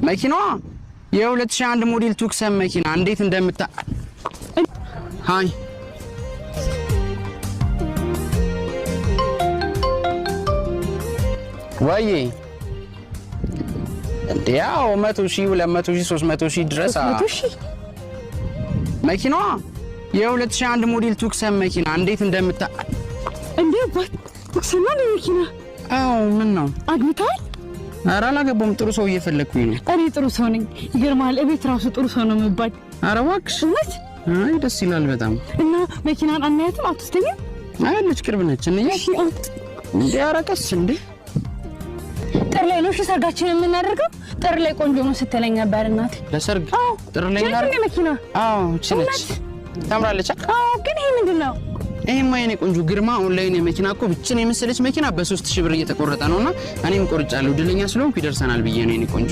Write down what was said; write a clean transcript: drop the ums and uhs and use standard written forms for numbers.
መኪናዋ የ2001 ሞዴል ቱክሰን መኪና እንዴት እንደምታ ሃይ ወይዬ እንዴያው 100,000 200,000 300,000 ድረስ 300,000 መኪናዋ የ2001 ሞዴል ቱክሰን መኪና እንዴት እንደምታ እንዴ ቱክሰን ነው መኪና አው ምን ነው አግብታል ኧረ አላገባሁም ጥሩ ሰው እየፈለኩኝ ነው እኔ ጥሩ ሰው ነኝ ይገርማል እቤት ራሱ ጥሩ ሰው ነው የምባል ኧረ እባክሽ እውነት አይ ደስ ይላል በጣም እና መኪናን አናያትም አትስተኝም አይልሽ ቅርብ ነች እንዴ እንዴ አረቀስ እንዴ ጥር ላይ ነው ሰርጋችንን የምናደርገው ጥር ላይ ቆንጆ ነው ስትለኝ ነበር እናቴ ለሰርግ ጥር ላይ ነው መኪና አዎ እቺ ታምራለች ግን ይሄ ምንድነው ይሄማ የኔ ቆንጆ ግርማ ኦንላይን የመኪና እኮ ብቻ ነው የመሰለች መኪና በ3000 ብር እየተቆረጠ ነውና እኔም ቆርጫለሁ ድለኛ ስለሆንኩ ይደርሰናል ብዬ ነው የኔ ቆንጆ